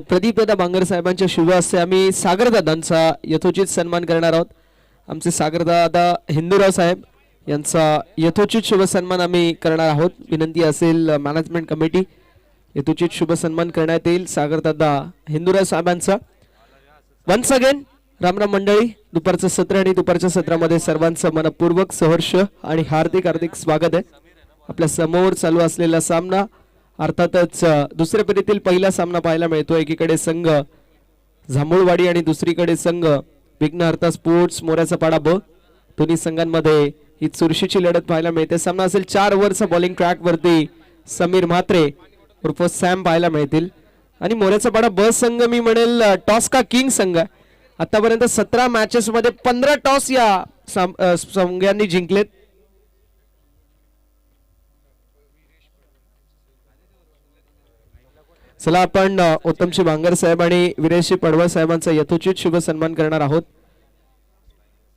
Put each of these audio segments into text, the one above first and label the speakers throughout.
Speaker 1: प्रदीपदादा बांगर साहेबांच्या शुभ हस्ते आम्ही सागरदादांचा यथोचित सन्मान करणार आहोत. आमचे सागरदादा हिंदूराव साहेब यांचा यथोचित शुभ सन्मान आम्ही करणार आहोत. विनंती असेल मॅनेजमेंट कमिटी यथोचित शुभ सन्मान करण्यात येईल सागरदादा हिंदूराव साहेबांचा. वन्स अगेन रामराम मंडळी. दुपारचं सत्र आणि दुपारच्या सत्रामध्ये सर्वांचं मनपूर्वक सहर्ष आणि हार्दिक हार्दिक स्वागत आहे. आपल्या समोर चालू असलेला सामना अर्थातच दुसऱ्या फेरीतील पहिला सामना पाहायला मिळतो. एकीकडे संघ जांभूळवाडी आणि दुसरीकडे संघ विघ्नहर्ता स्पोर्ट्स मोऱ्याचा पाडा ब. दोन्ही संघांमध्ये ही चुरशीची लढत पाहायला मिळते. सामना असेल 4 ओव्हरचा बॉलिंग ट्रॅक वरती समीर म्हात्रे उर्फ सॅम पाहायला मिळतील आणि मोऱ्याचा पाडा ब संघ मी म्हणेल टॉस का किंग संघ. आतापर्यंत 17 मॅचेस मध्ये 15 टॉस या संघांनी जिंकलेत. चला आपण उत्तमशी बांगर साहेब आणि विरेशजी पडवळ साहेबांचा यथोचित शुभ सन्मान करणार आहोत.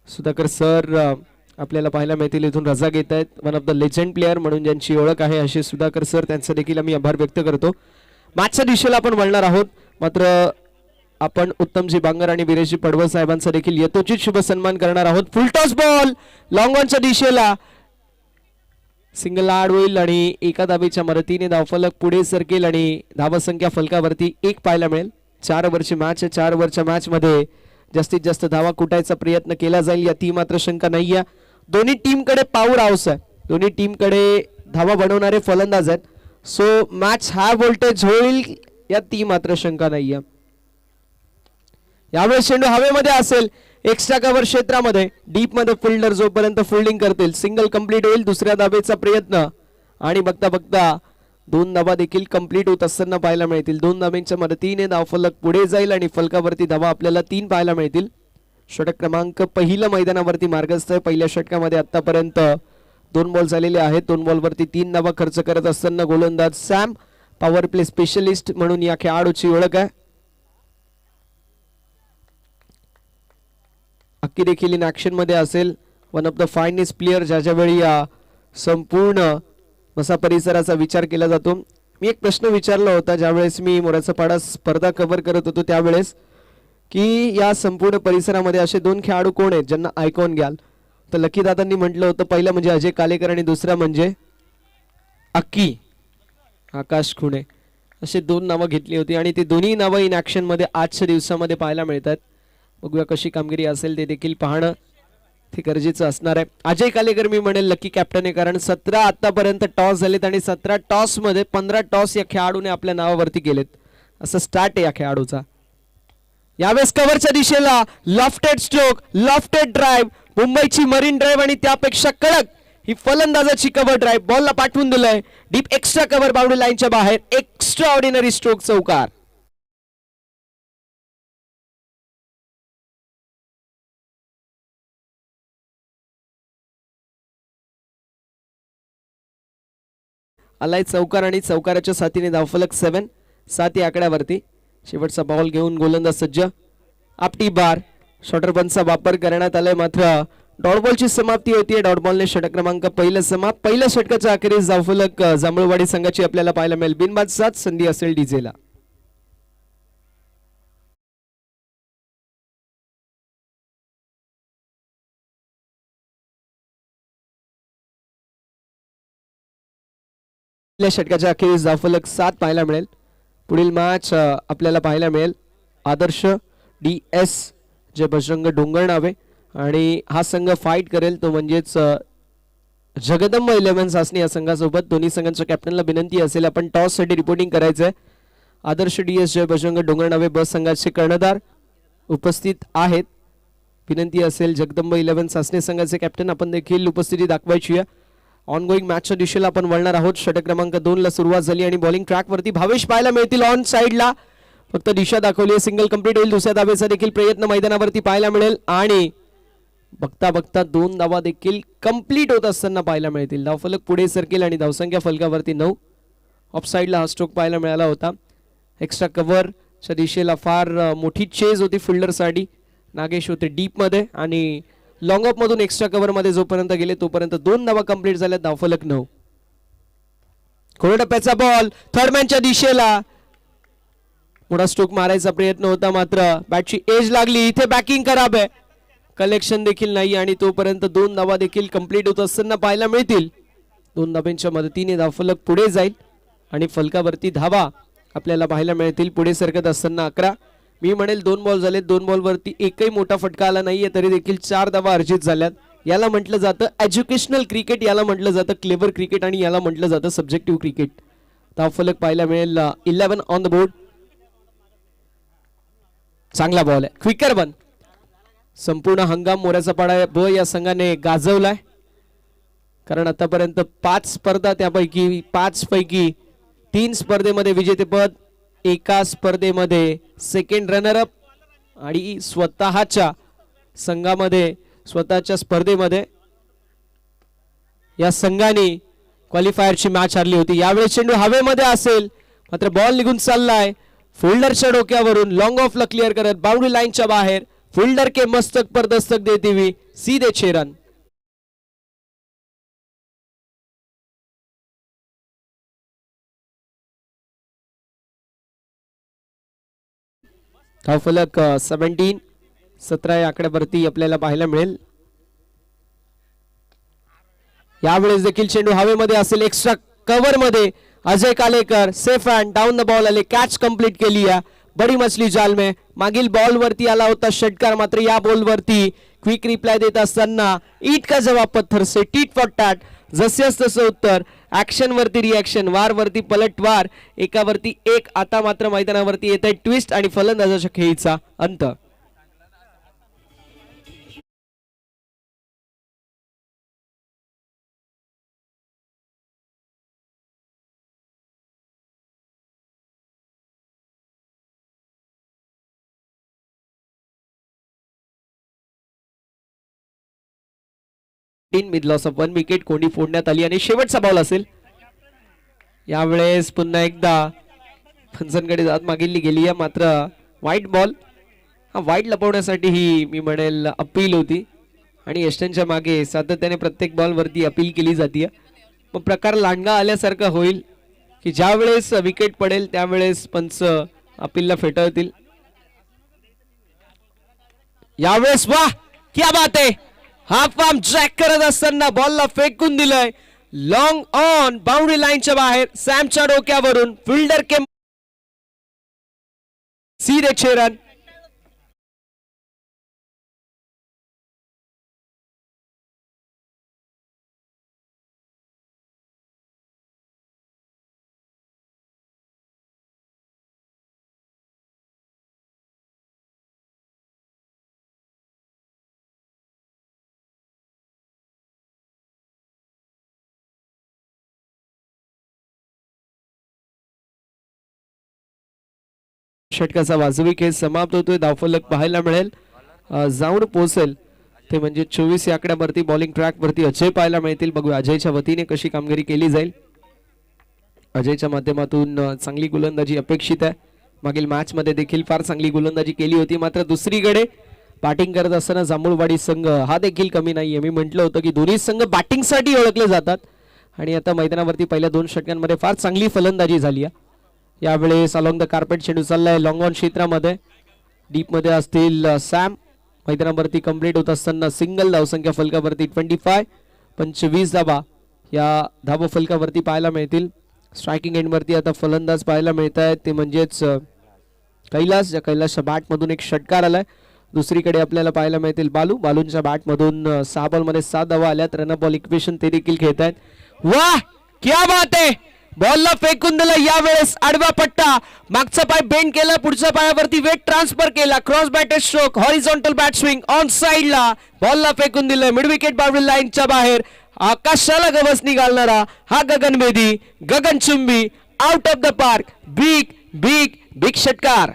Speaker 1: सुधाकर सर आपल्याला पाहायला मिळतील इथून रजा घेत आहेत. One of the legend player म्हणून ज्यांची ओळख आहे असे सुधाकर सर, त्यांचा देखील आम्ही आभार व्यक्त करतो. मॅचच्या दिशेला आपण वळणार आहोत, मात्र आपण उत्तमजी बांगर आणि विरेशजी पडवळ साहेबांचा देखील यथोचित शुभ सन्मान करणार आहोत. फुल टॉस बॉल लॉंग ऑनच्या दिशेला सिंगल आड होईल आणि एका धावेच्या मदतीने धावफलक पुढे सरकेल आणि धावसंख्या फलकावरती 1 पाहायला मिळेल. 4 ओव्हरची मॅच आहे. 4 ओव्हरच्या मॅच मध्ये जास्तीत जास्त धावा कुटायचा प्रयत्न केला जाईल याती मात्र शंका नाही आहे. दोन्ही टीम कडे पॉवर हाऊस आहे. दोन्ही टीम कडे धावा बनवणारे फलंदाज आहेत. सो मॅच हाय व्होल्टेज होईल याती मात्र शंका नाही आहे. यावेळेस चेंडू हवेमध्ये असेल एक्स्ट्रा कव्हर क्षेत्रामध्ये डीप मध्ये फिल्डर जोपर्यंत फिल्डिंग करतील सिंगल कंप्लीट होईल. दुसऱ्या धावेचा प्रयत्न आणि बघता बघता 2 धावा देखील कंप्लीट होत असताना पाहायला मिळतील. 2 धावांच्या मदतीने धावफलक पुढे जाईल आणि फलकावरती धावा आपल्याला 3 पाहायला मिळतील. षटक क्रमांक पहिलं मैदानावरती मार्गस्थ आहे. पहिल्या षटकामध्ये आतापर्यंत 2 बॉल झालेले आहेत. 2 बॉलवरती 3 धावा खर्च करत असताना गोलंदाज सॅम पॉवर प्ले स्पेशलिस्ट म्हणून या खेळाडूची ओळख आहे. अक्की देखील इन ऍक्शन मध्ये असेल. One of the finest player ज्यावेळी या संपूर्ण मसा परिसराचा विचार केला जातो. मी एक प्रश्न विचारला होता ज्यावेळेस मी मोऱ्याचा पाडा स्पर्धा कव्हर करत होतो त्यावेळेस की या संपूर्ण परिसरामध्ये असे 2 खेळाडू कोण आहेत ज्यांना आयकॉन घ्याल, तर लकी दादांनी म्हटलं होतं पहिलं म्हणजे अजय कालेकर आणि दुसरा म्हणजे अक्की आकाश खुणे. असे 2 नावं घेतली होती आणि ती दोन्ही नावं इन ऍक्शन मध्ये आजच्या दिवसामध्ये पाहायला मिळतात. बघूया कशी कामगिरी असेल ते देखील पाहणं ते गरजेचं असणार आहे. अजय कालेकर मी म्हणेल लकी कॅप्टन आहे, कारण 17 आतापर्यंत टॉस झालेत आणि 17 टॉस मध्ये 15 टॉस या खेळाडूने आपल्या नावावरती केलेत. असं स्टार्ट आहे या खेळाडूचा. यावेळेस कव्हरच्या दिशेला लॉफ्टेड स्ट्रोक, लॉफ्टेड ड्राईव्ह, मुंबईची मरीन ड्राईव्ह आणि त्यापेक्षा कडक ही फलंदाजाची कव्हर ड्राईव्ह. बॉलला पाठवून दिलंय डीप एक्स्ट्रा कव्हर बाउंड्री लाईनच्या बाहेर. एक्स्ट्रा ऑर्डिनरी स्ट्रोक चौकार. आलाय चौकार आणि चौकाराच्या साथीने धावफलक 7 या आकड्यावरती. शेवटचा बॉल घेऊन गोलंदाज सज्ज. आपटी बार शॉर्टर पंचचा वापर करण्यात आलाय, मात्र डॉट बॉलची समाप्ती होतीये. डॉट बॉलने षटक क्रमांक पहिलं समाप्त. पहिल्या षटकाच्या अखेरीस धावफलक जांभूळवाडी संघाची आपल्याला पाहायला मिळेल. बिनबाद 7 संधी असेल डीजेला. षटकाच्या अखेरीस धावफलक 7 पाहायला मिळेल. पुढील मॅच आपल्याला पाहायला मिळेल आदर्श DS जे बजरंग डोंगर नावे आणि हा संघ फाईट करेल तो म्हणजेच जगदंब 11 सासनी या संघासोबत. दोन्ही संघांच्या कॅप्टनला विनंती असेल आपण टॉस साठी रिपोर्टिंग करायचंय. आदर्श DS जय बजरंग डोंगर नावे बस संघाचे कर्णधार उपस्थित आहेत. विनंती असेल जगदंब 11 सासनी संघाचे कॅप्टन आपण देखील उपस्थिती दाखवायची आहे. ऑनगोईंग मॅचच्या दिशेला आपण वळणार आहोत. षटक क्रमांक 2 ला सुरुवात झाली आणि बॉलिंग ट्रॅक वरती भावेश पाहायला मिळतील. ऑन साइडला फक्त दिशा दाखवली आहे. सिंगल कंप्लीट होईल. दुसऱ्या धावेचा देखील प्रयत्न मैदानावरती पाहायला मिळेल आणि बघता बघता 2 धावा देखील कंप्लीट होत असताना पाहायला मिळतील. धावफलक पुढे सरकेल आणि धावसंख्या फलकावरती 9. ऑफ साइडला हा स्ट्रोक पाहायला मिळाला होता. एक्स्ट्रा कव्हरच्या दिशेला फार मोठी चेज होती फिल्डरसाठी. नागेश होते डीप मध्ये आणि लॉंग ऑफ मधून एक्स्ट्रा कव्हर मध्ये जोपर्यंत गेले तोपर्यंत 2 धावा कंप्लीट झाल्या. धावफलक 9. टप्प्याचा बॉल थर्डमॅनच्या दिशेला. मोठा स्ट्रोक मारायचा प्रयत्न होता मात्र बॅटची एज लागली. इथे बॅकिंग खराब आहे. कलेक्शन देखील नाही आणि तोपर्यंत 2 धावा देखील कंप्लीट होत असताना पाहायला मिळतील. 2 धाब्यांच्या मदतीने धावफलक पुढे जाईल आणि फलकावरती धावा आपल्याला पाहायला मिळतील. पुढे सरकत असताना 11. मी म्हणेल 2 बॉल झाले. 2 बॉल वरती एकही मोठा फटका आला नाहीये तरी देखील 4 धावा अर्जित झाल्यात. याला म्हटलं जातं एज्युकेशनल क्रिकेट, याला म्हटलं जातं क्लेवर क्रिकेट आणि याला म्हटलं जातं सब्जेक्टिव्ह क्रिकेट. धावफलक पाहायला मिळेल 11 ऑन द बोर्ड. चांगला बॉल आहे. क्विकर बन. संपूर्ण हंगाम मोऱ्याचा पाडा ब या संघाने गाजवलाय कारण आतापर्यंत 5 स्पर्धा त्यापैकी 5 पैकी 3 स्पर्धेमध्ये विजेतेपद, एका स्पर्धेमध्ये सेकंड रनर अप आणि स्वतःच्या संघामध्ये स्वतःच्या स्पर्धेमध्ये या संघाने क्वालिफायरची मॅच हरली होती. यावेळेस चेंडू हवेमध्ये असेल मात्र बॉल निघून चाललाय फिल्डरच्या डोक्यावरून. लॉंग ऑफला क्लिअर करत बाउंड्री लाईनच्या बाहेर. फिल्डर के मस्तक पर दस्तक देती हुई सीधे 6 रन. धावफलक 17 या आकड्यावरती आपल्याला पाहायला मिळेल. यावेळेस देखील चेंडू हवेमध्ये असेल. एक्स्ट्रा कव्हर मध्ये Ajay Kalekar safe hand down the ball आले. कॅच कंप्लीट केली या बडी मछली जाल में. मागील बॉल वरती आला होता षटकार मात्र या बॉल वरती क्विक रिप्लाय देत असताना ईट का जवाब पत्थर से टीट फॉर टॅट. जसेच तसं उत्तर. ऍक्शन वरती रिॲक्शन, वार वरती पलटवार, एकावरती एक. आता मात्र मैदानावरती येत आहे ट्विस्ट आणि फलंदाजाच्या खेळीचा अंत. With loss of 1 wicket. कोंडी फोडण्यात आली आणि शेवटचा बॉल असेल. यावेळेस पुन्हा एकदा फंसनकडे जात मागितली गेली आहे मात्र वाईट बॉल. हा वाईट लपवण्यासाठी ही मी म्हणेल अपील होती आणि यष्टनच्या मागे सातत्याने प्रत्येक बॉल वरती अपील केली जाते. मग प्रकार लांडगा आल्यासारखा होईल की ज्या वेळेस विकेट पडेल त्यावेळेस पंच अपीलला फेटाळतील. यावेळेस वाह क्या बात आहे. हाफ आर्म जॅक करत असताना बॉलला फेकून दिलंय लॉंग ऑन बाउंड्री लाईनच्या बाहेर. सॅमच्या डोक्यावरून फिल्डर के सीधे 6 रन. षटकाचा वाजवी खेळ समाप्त होतोय. धावफलक पाहायला मिळेल जाऊन पोहोचेल ते म्हणजे 24 या आकड्यावरती. बॉलिंग ट्रॅक वरती अजय पाहायला मिळतील. बघूया अजयच्या वतीने कशी कामगिरी केली जाईल. अजयच्या माध्यमातून चांगली गोलंदाजी अपेक्षित आहे. मागील मॅच मध्ये देखील फार चांगली गोलंदाजी केली होती मात्र दुसरीकडे बॅटिंग करत असताना जांभूळवाडी संघ हा देखील कमी नाहीये. मी म्हटलं होतं की दोन्ही संघ बॅटिंगसाठी ओळखले जातात आणि आता मैदानावरती पहिल्या 2 षटकांमध्ये फार चांगली फलंदाजी झाली आहे. यावेळेस अलॉंग द कार्पेट चेंडू चाललाय लॉंग ऑन क्षेत्रामध्ये. डीप मध्ये असतील सॅम. मैदानावरती कंप्लीट होत असताना सिंगल धावसंख्या फलकावरती 25 धावा या धाव फलकावरती पाहायला मिळतील. स्ट्रायकिंग एंड वरती आता फलंदाज पाहायला मिळत आहेत ते म्हणजेच कैलास. या कैलासच्या बॅट मधून एक षटकार आलाय. दुसरीकडे आपल्याला पाहायला मिळतील बालू. बालूंच्या बॅट मधून 6 बॉल मध्ये 7 धावा आल्यात. रन बॉल इक्वेशन ते देखील खेळत आहेत. वाह क्या बात आहे. बॉलला फेकून दिलं. यावेळेस आडवा पट्टा, मागचा पाय बेंड केला, पुढच्या पायावरती वेट ट्रान्सफर केला. Cross batted stroke, horizontal bat swing on साइडला. बॉलला फेकून दिलं मिड विकेट बाउंड्री लाईनच्या बाहेर. आकाशाला गवसणी घालणारा हा गगनभेदी गगनचुंबी out of the park. Big big big षटकार.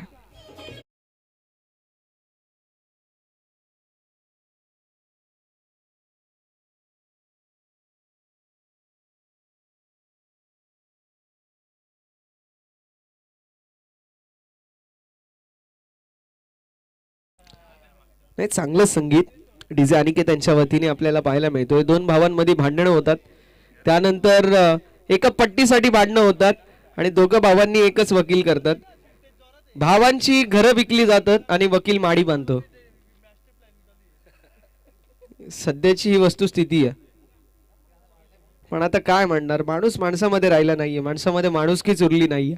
Speaker 1: नाही, चांगलं संगीत डीजे अनिकेत यांच्या वतीने आपल्याला पाहायला मिळतोय. दोन भावांमध्ये भांडणं होतात, त्यानंतर एका पट्टीसाठी भांडणं होतात आणि दोघं भावांनी एकच वकील करतात. भावांची घरं विकली जातात आणि वकील माडी बांधतो. सध्याची ही वस्तुस्थिती आहे. पण आता काय म्हणणार, माणूस माणसामध्ये राहिला नाहीये, माणसामध्ये माणुसकीच उरली नाहीये.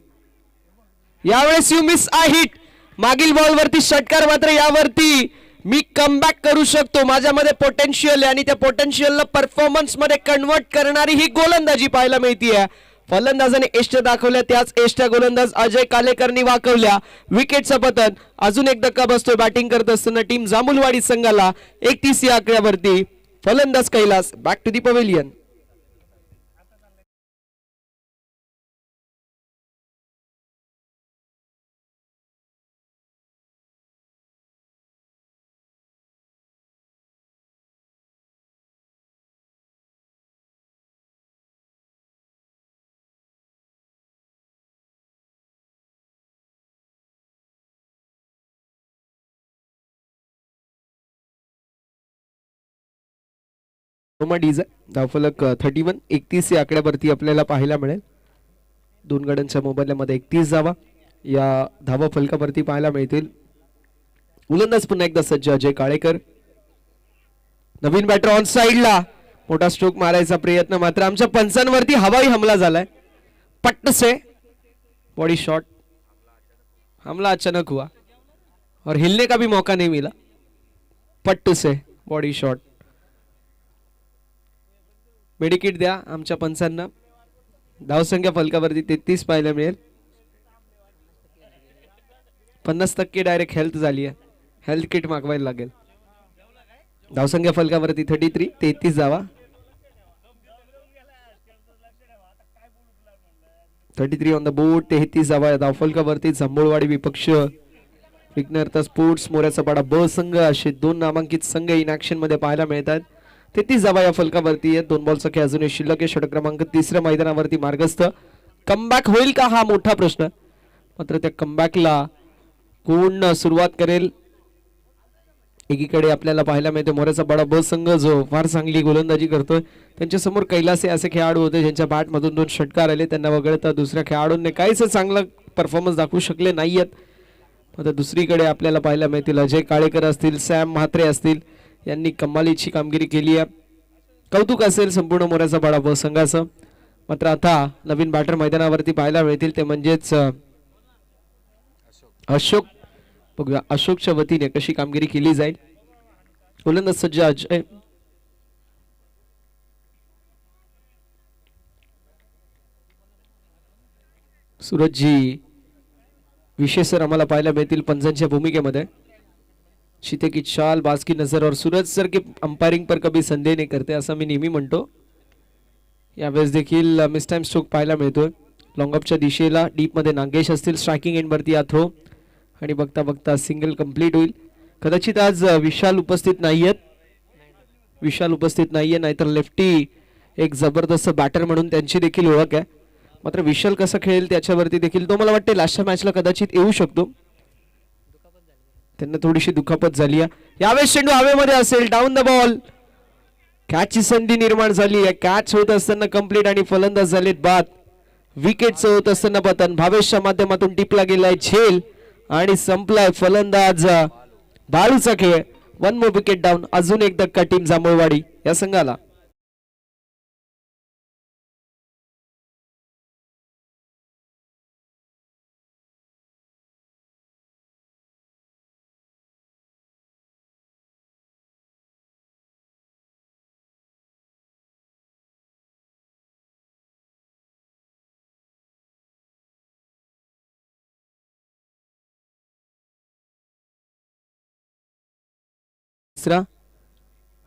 Speaker 1: यावेळेस यू मिस अ हिट. मागील बॉलवरती षटकार, मात्र यावरती मी कमबॅक करू शकतो. माझ्यामध्ये पोटेन्शियल आहे आणि त्या पोटेन्शियलला परफॉर्मन्स मध्ये कन्वर्ट करणारी ही गोलंदाजी पाहायला मिळतीये. फलंदाजाने एष्ट दाखवल्या, त्याच एष्ट्या गोलंदाज अजय कालेकरनी वाकवल्या. विकेटचं पतन. अजून एक धक्का बसतोय बॅटिंग करत असताना टीम जांभुलवाडी संघाला. 31 या आकड्यावरती फलंदाज Kailas back to the pavilion. धावफलक 31. 31 या आकड्यावरती आपल्याला पाहायला मिळेल. दोन गड्यांच्या मोबाईलमध्ये 31 धावा या धावा फलकावरती पाहायला मिळतील. गोलंदाज पुन्हा एकदा सज्ज अजय काळेकर. नवीन बॅटर ऑन साइडला मोठा स्ट्रोक मारायचा प्रयत्न, मात्र आमच्या पंचांवरती हवाई हमला झालाय. पट्ट से बॉडी शॉट. हमला अचानक हुआ और हिलने का भी मौका नहीं मिला. पट्ट से बॉडी शॉट. मेडिकिट द्या आमच्या पंचांना. धावसंख्या फलकावरती 33 पाहायला मिळेल. 50% डायरेक्ट हेल्थ झाली आहे. हेल्थ किट मागवायला लागेल. धावसंख्या फलकावरती 33. 33 धावा. 33 ऑन द बोर्ड. 33 धावा या धावफलकावरती. जांभुळवाडी विपक्ष विघ्नहर्ता स्पोर्ट्स मोऱ्याचा पाडा ब संघ असे दोन नामांकित संघ इन ऍक्शन मध्ये पाहायला मिळतात. 33 धावा या फलकावरती आहेत. दोन बॉलचा खेळ अजूनही शिल्लक आहे. षटक क्रमांक 3 मैदानावरती मार्गस्थ. कमबॅक होईल का हा मोठा प्रश्न. मात्र त्या कमबॅकला कोण सुरुवात करेल. एकीकडे आपल्याला पाहायला मिळते मोऱ्याचा पाडा ब संघ जो फार चांगली गोलंदाजी करतोय. त्यांच्या समोर कैलासे असे खेळाडू होते ज्यांच्या बॅट मधून 2 षटकार आले. त्यांना वगळता दुसऱ्या खेळाडूंनी काहीच चांगला परफॉर्मन्स दाखवू शकले नाहीयेत. आता दुसरीकडे आपल्याला पाहायला मिळतील अजय काळेकर असतील, सॅम म्हात्रे असतील, यांनी कमालीची कामगिरी केली आहे. कौतुक असेल संपूर्ण मोऱ्याचा पाडा ब संघाचं. मात्र आता नवीन बॅटर मैदानावरती पाहायला मिळतील ते म्हणजेच अशोक. बघूया अशोकच्या वतीने कशी कामगिरी केली जाईल. गोलंदाज सज्ज अजय. सूरजजी विशेष सर आम्हाला पाहायला मिळतील पंचांच्या भूमिकेमध्ये. शीते की चाल, बाज की नजर और सूरज सर की अंपायरिंग पर कभी संदेह नहीं करते असं मी नेहमी म्हणतो. यावेळेस देखील मिस टाइम स्ट्रोक पाहायला मिळतोय. लॉंगअपच्या दिशेला डीप मध्ये नागेश असतील. स्ट्रायकिंग एंड वरती या थ्रो आणि बघता बघता सिंगल कंप्लीट होईल. कदाचित आज विशाल उपस्थित नाहीयेत. विशाल उपस्थित नाहीये, नाहीतर लेफ्टी एक जबरदस्त बॅटर म्हणून त्यांची देखील ओळख आहे. मात्र विशाल कसं खेळेल त्याच्यावरती देखील तो मला वाटते लास्टच्या मॅचला कदाचित येऊ शकतो. त्यांना थोडीशी दुखापत झाली आहे. यावेळेस चेंडू हवेमध्ये असेल. Down the ball. कॅचची संधी निर्माण झाली आहे. कॅच होत असताना कंप्लीट आणि फलंदाज झालेत बाद. विकेटचं होत असताना पतन भावेशच्या माध्यमातून टिपला गेलाय झेल आणि संपलाय फलंदाज बाळूचा खेळ. 1 मोर विकेट डाऊन. अजून एक धक्का टीम जांभुळवाडी या संघाला.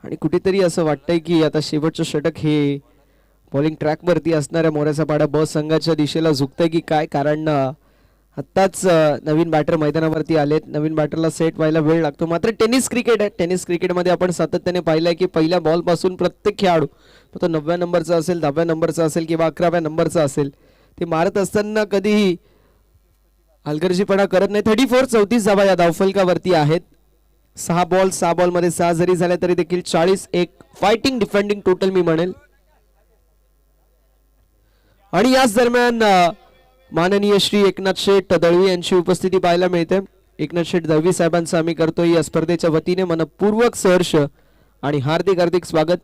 Speaker 1: आणि कुठेतरी असं वाटतंय की आता शेवटचं षटक हे बॉलिंग ट्रॅक वरती असणाऱ्या मोऱ्याचा पाडा ब संघाच्या दिशेला झुकतंय की काय. कारण आत्ताच नवीन बॅटर मैदानावरती आलेत. नवीन बॅटरला सेट व्हायला वेळ लागतो. मात्र टेनिस क्रिकेट आहे. टेनिस क्रिकेटमध्ये आपण सातत्याने पाहिलंय की पहिल्या बॉल पासून प्रत्येक खेळाडू तो 9व्या नंबरचा असेल, 10व्या नंबरचा असेल किंवा 11व्या नंबरचा असेल, ते मारत असताना कधीही हलगर्जीपणा करत नाही. 34 धावा या धावफलकावरती आहेत. 6 बॉल मध्ये 6 जरी झाल्या तरी देखील 40 एक फायटिंग डिफेंडिंग टोटल मी म्हणेल. आणि याच दरम्यान माननीय श्री एकनाथ शेठ दळवी यांची उपस्थिती पाहायला मिळते. एकनाथ शेठ दळवी साहेबांचा आम्ही करतोय या स्पर्धेच्या वतीने मनपूर्वक सहर्ष आणि हार्दिक स्वागत.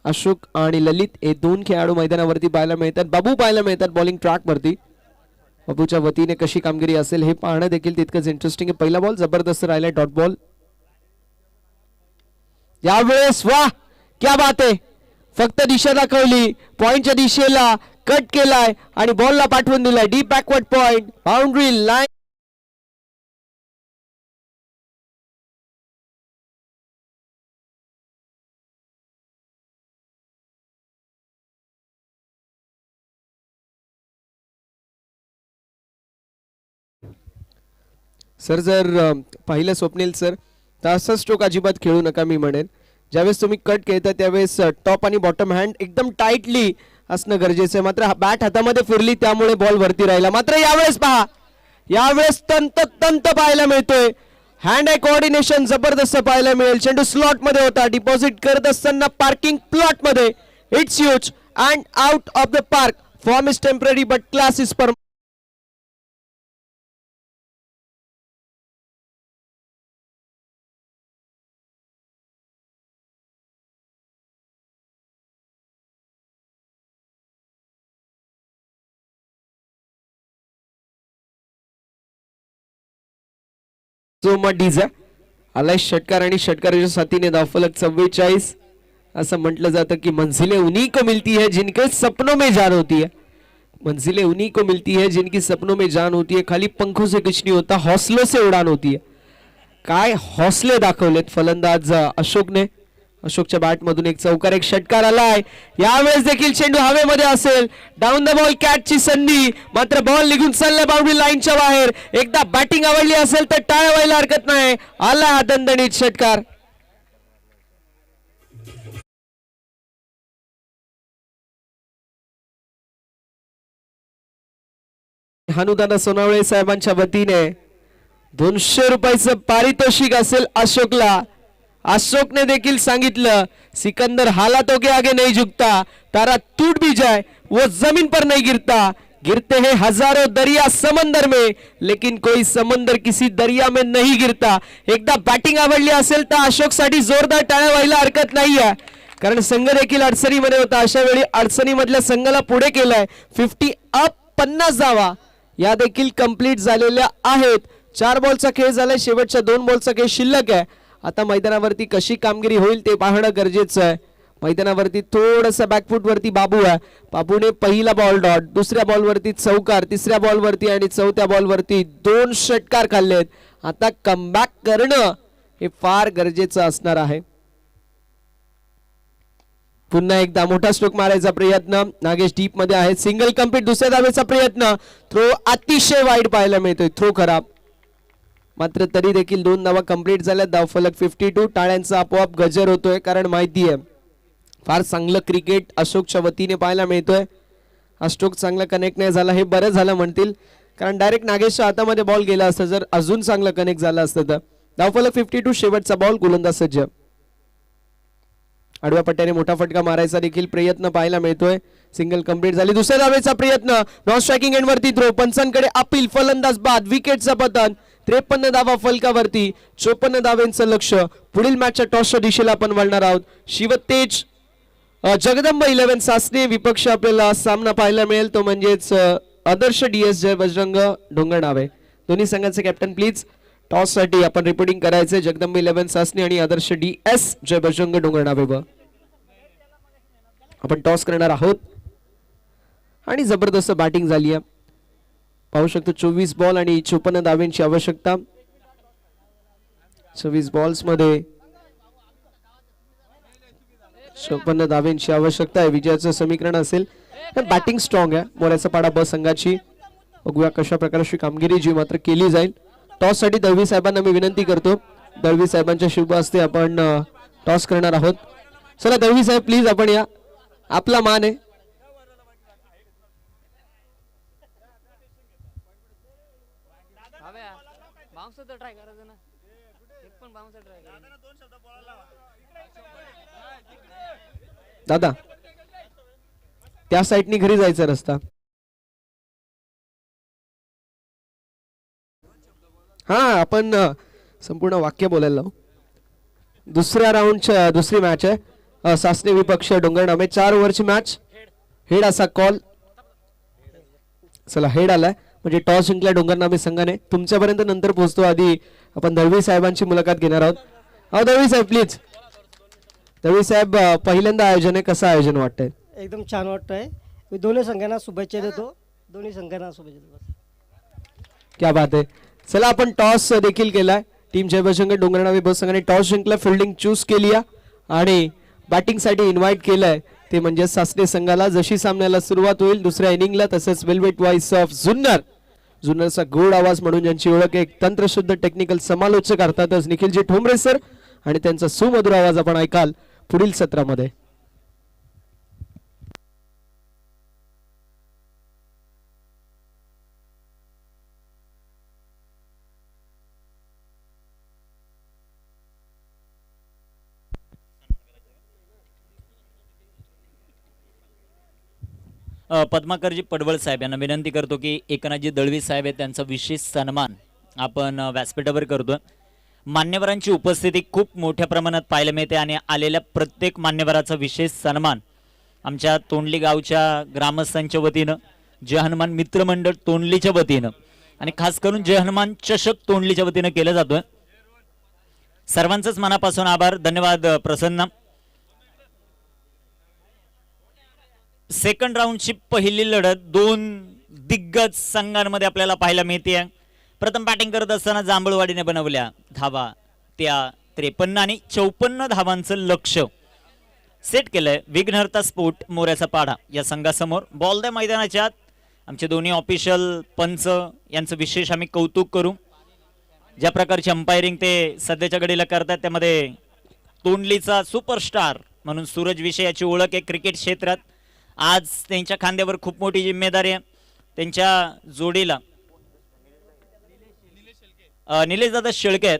Speaker 1: अशोक आणि ललित हे दोन खेळाडू मैदानावरती पाहायला मिळतात. बाबू पाहायला मिळतात बॉलिंग ट्रॅक वरती. बाबूच्या वतीने कशी कामगिरी असेल हे पाहणं देखील तितकंच इंटरेस्टिंग आहे. पहिला बॉल जबरदस्त राहिला डॉट बॉल. यावेळेस वा क्या बात आहे, फक्त दिशा दाखवली, पॉइंटच्या दिशेला कट केलाय आणि बॉलला पाठवून दिलाय deep backward point boundary line. Sir जर पाहिलं स्वप्नील सर तर असं स्ट्रोक अजिबात खेळू नका मी म्हणेन. ज्यावेळेस तुम्ही कट खेळता त्यावेळेस टॉप आणि बॉटम हँड एकदम टाइटली असणं गरजेचं आहे. मात्र बॅट हातामध्ये फिरली त्यामुळे बॉल वरती राहिला. मात्र यावेळेस पहा, यावेळेस तंत पाहायला मिळतोय. हँड आय कोऑर्डिनेशन जबरदस्त पाहायला मिळेल. चेंडू स्लॉट मध्ये होता, डिपॉझिट करत असताना पार्किंग प्लॉट मध्ये. It's huge and out of the park. Form is temporary but class is permanent. डीजा आलाय षटकार आणि षटकाराच्या साथीने धावफलक 44. असं म्हटलं जातं की मंजिलें उन्हीं को मिलती है जिनके सपनों में जान होती है. मंजिलें उन्हीं को मिलती है जिनकी सपनों में जान होती है. खाली पंखों से कुछ नहीं होता, हौसलों से उड़ान होती है. काय हौसले दाखवलेत फलंदाज अशोकने. अशोकच्या बॅट मधून एक चौकार, एक षटकार आलाय. यावेळेस देखील चेंडू हवेमध्ये असेल. डाऊन द बॉल कॅचची संधी, मात्र बॉल निघून चाललाय बाउंड्री लाईनच्या बाहेर. एकदा बॅटिंग आवडली असेल तर टाळ्या व्हायला हरकत नाही. आला हा दणदणीत षटकार. हनुदादा सोनावळे साहेबांच्या वतीने 200 रुपयाचं पारितोषिक असेल अशोकला. अशोकने देखील सांगितलं सिकंदर हालातों के आगे नहीं झुकता, तारा टूट भी जाए वो जमीन पर नहीं गिरता. गिरते हैं हजारों दरिया समंदर में, लेकिन कोई समंदर किसी दरिया में नहीं गिरता. एकदा बॅटिंग आवडली असेल तर अशोक साठी जोरदार टाळ्या व्हायला हरकत नाहीये, कारण संघ देखील अडचणीमध्ये होता. अशा वेळी अडचणीमधल्या संघाला पुढे केलाय. 50 अप 50 धावा या देखील कंप्लीट झालेल्या आहेत. 4 बॉलचा खेळ झालाय, शेवटच्या 2 बॉलचा खेळ शिल्लक आहे. आता मैदानावरती कशी कामगिरी होईल ते पाहणं गरजेचं आहे. मैदानावरती थोडंसं बॅकफूट वरती बाबू आहे. बाबूने पहिला बॉल डॉट, दुसऱ्या बॉल वरती चौकार, तिसऱ्या बॉल वरती आणि चौथ्या बॉल वरती 2 षटकार खाल्लेत. आता कमबॅक करणं हे फार गरजेचं असणार आहे. पुन्हा एकदा मोठा स्ट्रोक मारायचा प्रयत्न. नागेश डीप मध्ये आहे. Single complete. दुसऱ्या धावेचा प्रयत्न. थ्रो अतिशय वाईट पाहायला मिळतोय. थ्रो खराब, मात्र तरी देखील 2 धावा कंप्लीट झाल्या. धावफलक 52. टाळ्यांचा आपोआप गजर होतोय, कारण माहिती आहे फार चांगलं क्रिकेट अशोकच्या वतीने पाहायला मिळतोय. हा स्ट्रोक चांगला कनेक्ट नाही झाला हे बरं झालं म्हणतील, कारण डायरेक्ट नागेशच्या हातामध्ये बॉल गेला असता जर अजून चांगलं कनेक्ट झालं असतं तर. धावफलक 52. शेवटचा बॉल. गोलंदाज सज्ज. आडव्या पट्ट्याने मोठा फटका मारायचा देखील प्रयत्न पाहायला मिळतोय. सिंगल कंप्लीट झाली. दुसऱ्या धावेचा प्रयत्न. नॉन स्ट्रायकिंग एंड वरती थ्रो. पंचांकडे अपील. फलंदाज बाद. विकेटचं पतन. 53 धावा फलकावरती. 54 धावांचं लक्ष. पुढील मॅचच्या टॉसच्या दिशेला आपण वळणार आहोत. शिवतेज जगदंब 11 सासने विपक्ष आपल्याला सामना पाहायला मिळेल, तो म्हणजेच आदर्श डीएस जय बजरंग डोंगरनावे. दोन्ही संघाचे कॅप्टन प्लीज. टॉस साठी आपण रिपोर्टिंग करायचे. जगदंब 11 सासने आणि आदर्श डीएस जय बजरंग डोंगरनावे. आपण टॉस करणार आहोत आणि जबरदस्त बॅटिंग झाली आहे. पाहू शकतो 24 बॉल आणि 54 धावांची आवश्यकता. 24 बॉल्स मध्ये 54 धावांची आवश्यकता आहे. विजयाचं समीकरण असेल. बॅटिंग स्ट्रॉंग आहे मोऱ्याचा पाडा ब संघाची. बघूया कशा प्रकारची कामगिरी जी मात्र केली जाईल. टॉस साठी दळवी साहेबांना मी विनंती करतो. दळवी साहेबांच्या शुभ हस्ते आपण टॉस करणार आहोत. चला दळवी साहेब प्लीज आपण या. आपला मान आहे.
Speaker 2: ट्राय करायचं ना. एक पण
Speaker 1: दादा त्या साईडनी घरी जायचा रस्ता. हा आपण संपूर्ण वाक्य बोलायला लावू. दुसऱ्या राऊंडच्या दुसरी मॅच आहे सासने विपक्ष डोंगरनामे 4 ओव्हरची मॅच. हेड असा कॉल. चला हेड आलाय म्हणजे टॉस जिंकला डोंगरनामे संघाने. तुमच्यापर्यंत नंतर पोहोचतो. आधी आपण दळवी साहेबांची मुलाखत घेणार आहोत. दळवी साहेब प्लीज. दळवी साहेब पहिल्यांदा आयोजन आहे, कसं आयोजन वाटतंय?
Speaker 2: एकदम छान वाटतंय. मी दोन्ही संघांना शुभेच्छा देतो. दोन्ही संघांना शुभेच्छा देतो.
Speaker 1: क्या बात आहे. चला आपण टॉस देखील केलाय. टीम जयभजंग डोंगरनामे बस संघाने टॉस जिंकला, फिल्डिंग चूज केली आणि बॅटिंग साठी इन्व्हाइट केलंय ते म्हणजे सासने संघाला. जशी सामन्याला सुरुवात होईल दुसऱ्या इनिंगला तसंच वेल्वेट व्हॉइस ऑफ जुन्नर, जुन्नरचा गोड आवाज म्हणून ज्यांची ओळख एक तंत्रशुद्ध टेक्निकल समालोचक अर्थातच निखिलजी ठोंबरे सर आणि त्यांचा सुमधुर आवाज आपण ऐकाल पुढील सत्रामध्ये.
Speaker 3: पद्माकरजी पडवळ साहेब यांना विनंती करतो की एकनाथजी दळवी साहेब आहेत त्यांचा विशेष सन्मान आपण व्यासपीठावर करतो. मान्यवरांची उपस्थिती खूप मोठ्या प्रमाणात पाहायला मिळते आणि आलेल्या प्रत्येक मान्यवराचा विशेष सन्मान आमच्या तोंडली गावच्या ग्रामस्थांच्या वतीनं, जय हनुमान मित्रमंडळ तोंडलीच्या वतीनं आणि खास करून जय हनुमान चषक तोंडलीच्या वतीनं केला जातोय. सर्वांचंच मनापासून आभार, धन्यवाद. प्रसन्न. सेकंड राऊंडची पहिली लढत दोन दिग्गज संघांमध्ये आपल्याला पाहायला मिळते. प्रथम बॅटिंग करत असताना जांभळवाडीने बनवल्या धावा त्या 53 आणि 54 धावांचं लक्ष सेट केलंय. विघ्नहर्ता स्पोर्ट मोऱ्याचा पाढा या संघासमोर. बॉल द्या मैदानाच्या आत. आमचे दोन्ही ऑफिशियल पंच यांचं विशेष आम्ही कौतुक करू. ज्या प्रकारची अंपायरिंग ते सध्याच्या घडीला करतात त्यामध्ये तोंडलीचा सुपरस्टार म्हणून सूरज विषय याची ओळख आहे क्रिकेट क्षेत्रात. आज त्यांच्या खांद्यावर खूप मोठी जिम्मेदारी आहे. त्यांच्या जोडीला निलेशदादा शेळके आहेत,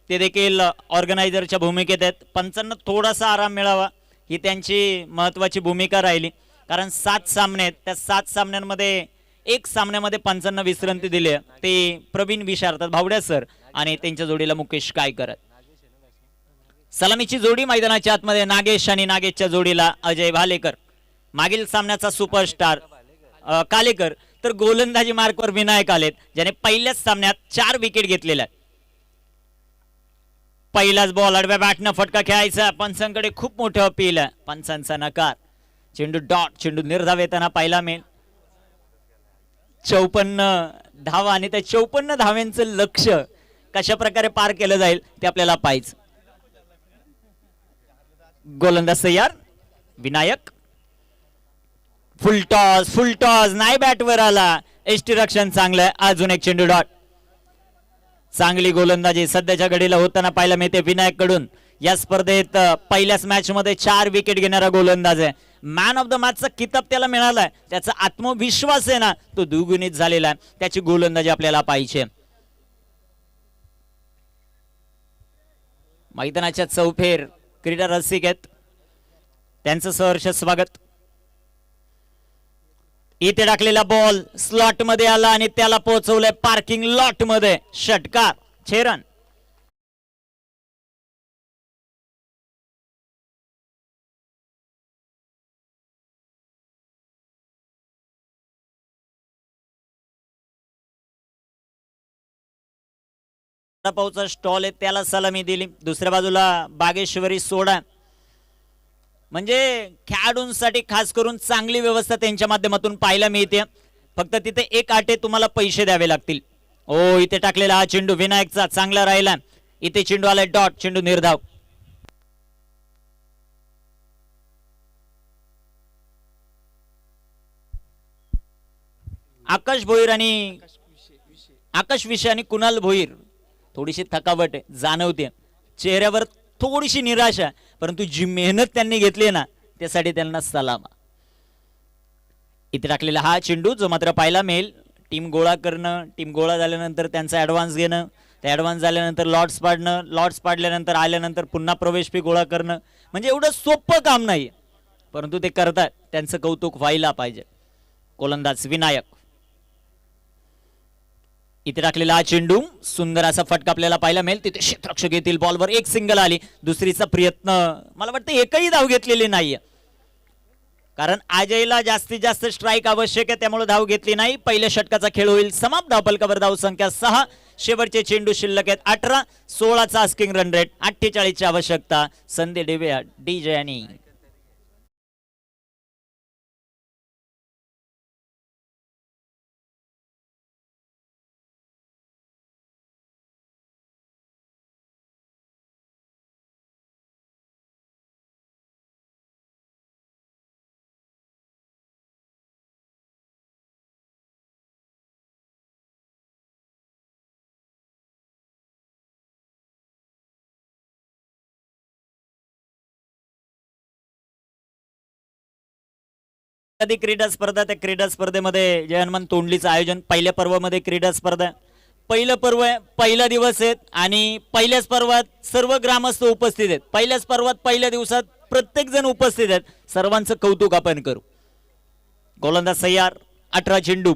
Speaker 3: ते देखील ऑर्गनायझरच्या भूमिकेत आहेत. पंचांना थोडासा आराम मिळावा ही त्यांची महत्त्वाची भूमिका राहिली, कारण 7 सामने आहेत. त्या 7 सामन्यांमध्ये एक सामन्यामध्ये पंचांना विश्रांती दिली आहे. ते प्रवीण विशारतात भावड्या सर आणि त्यांच्या जोडीला मुकेश कायकर. सलामीची जोडी मैदानाच्या आतमध्ये नागेश आणि नागेशच्या जोडीला अजय भालेकर. मागील सामन्याचा सुपरस्टार कालेकर तर गोलंदाजी मार्कवर विनायक आलेत, ज्याने पहिल्याच सामन्यात 4 विकेट घेतलेल्या आहेत. पहिलाच बॉल आडव्या बॅटनं फटका खेळायचा. पंचांकडे खूप मोठं अपील आहे. पंचांचा नकार. चेंडू डॉट, चेंडू निर्धाव येताना पाहायला मिळेल. 54 धावा आणि त्या 54 धाव्यांचं लक्ष कशा प्रकारे पार केलं जाईल ते आपल्याला पाहिजे. गोलंदाज तयार. विनायक फुल टॉस नाही बॅटवर आला. एसटी रक्षण चांगलं आहे. अजून एक चेंडू डॉट. चांगली गोलंदाजी सध्याच्या घडीला होताना पाहायला मिळते विनायक कडून. या स्पर्धेत पहिल्याच मॅच मध्ये 4 विकेट घेणारा गोलंदाज आहे. मॅन ऑफ द मॅचचा किताब त्याला मिळालाय. त्याचा आत्मविश्वास आहे ना तो द्विगुणित झालेला आहे. त्याची गोलंदाजी आपल्याला पाहिजे. मैदानाच्या चौफेर क्रीडा रसिक आहेत, त्यांचं सहर्ष स्वागत. इथे टाकलेला बॉल स्लॉट मध्ये आला आणि त्याला पोहोचवलंय पार्किंग लॉट मध्ये. षटकार. 6 रन. पावचा स्टॉल आहे त्याला सलामी दिली. दुसऱ्या बाजूला बागेश्वरी सोडा म्हणजे खेळाडूंसाठी खास करून चांगली व्यवस्था त्यांच्या माध्यमातून पाहायला मिळते. फक्त तिथे एक आटे तुम्हाला पैसे द्यावे लागतील. ओ इथे टाकलेला हा चेंडू विनायकचा चांगला राहिला. इथे चेंडू आलाय डॉट, चेंडू निर्धाव. आकाश भोईर आणि आकाश विषय आणि कुणाल भोईर थोडीशी थकावट आहे जाणवते चेहऱ्यावर, थोडीशी निराशा, परंतु जी मेहनत त्यांनी घेतली ना त्यासाठी त्यांना सलाम. इथे टाकलेला हा चेंडू जो मात्र पाहायला मिळेल टीम गोळा करणं, टीम गोळा झाल्यानंतर त्यांचा ऍडव्हान्स घेणं, ते ॲडव्हान्स झाल्यानंतर लॉट्स पाडणं, लॉट्स पाडल्यानंतर आल्यानंतर पुन्हा प्रवेश फी गोळा करणं म्हणजे एवढं सोपं काम नाही, परंतु ते करतात, त्यांचं कौतुक व्हायला पाहिजे. गोलंदाज विनायक, इथे टाकलेला हा चेंडू, सुंदर असा फटका आपल्याला पाहायला मिळेल. तिथे क्षेत्ररक्षक येतील, बॉलवर एक सिंगल आली, दुसरीचा प्रयत्न, मला वाटतं एकही धाव घेतलेली नाहीये, कारण अजयला जास्तीत जास्त स्ट्राईक आवश्यक आहे, त्यामुळे धाव घेतली नाही. पहिल्या षटकाचा खेळ होईल समाप्त. धावफलकावर धाव संख्या 6, शेवटचे चेंडू शिल्लक आहेत 18, 16चा आस्किंग रन रेट, 48ची आवश्यकता. संधी देऊया डीजे आणि क्रीडा स्पर्धा. त्या क्रीडा स्पर्धेमध्ये जय हनुमान तोंडलीचं आयोजन, पहिल्या पर्वामध्ये क्रीडा स्पर्धा, पहिलं पर्व आहे, पहिला दिवस आहेत आणि पहिल्याच पर्वात सर्व ग्रामस्थ उपस्थित आहेत. पहिल्याच पर्वात पहिल्या दिवसात प्रत्येक जण उपस्थित आहेत, सर्वांचं कौतुक आपण करू. गोलंदाज तयार, 18 चेंडू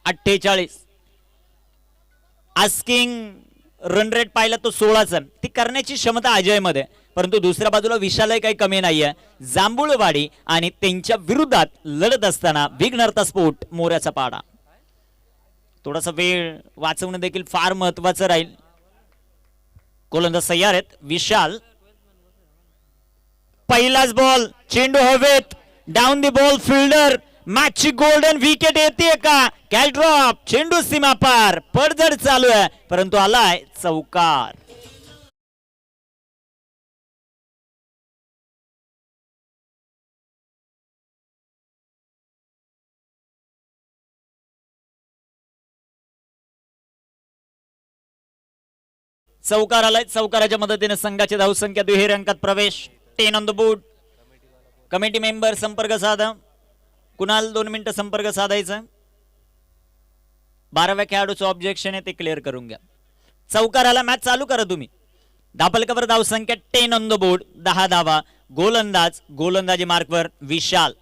Speaker 3: 48, आस्किंग रन रेट पाहिला तो 16चा, ती करण्याची क्षमता अजयमध्ये, परंतु दुसऱ्या बाजूला विशालही काही कमी नाहीये. जांभूळवाडी आणि त्यांच्या विरोधात लढत असताना विघ्नहर्ता स्पोर्ट मोऱ्याचा पाडा. थोडासा वेळ वाचवणं देखील फार महत्वाचं राहील. गोलंदाज तयार आहेत, विशाल, पहिलाच बॉल, चेंडू हवेत, डाऊन दी बॉल, फिल्डर, मॅचची गोल्डन विकेट येते का? कॅच ड्रॉप, चेंडू सीमा पार, पडझड चालू आहे, परंतु आलाय चौकार. चौकार आलाय. चौकाराच्या मदतीने संघाची धावसंख्या दुहेरी अंकात प्रवेश. 10 on the board. Committee member संपर्क साधा. कुणाल 2 मिनिटं संपर्क साधायचा. 12व्या खेळाडूचं ऑब्जेक्शन आहे ते क्लिअर करून घ्या. चौकार आला, मॅच चालू करा तुम्ही. धावफलकावर धावसंख्या 10 ऑन द बोर्ड, 10 धावा. गोलंदाज गोलंदाजी मार्कवर विशाल.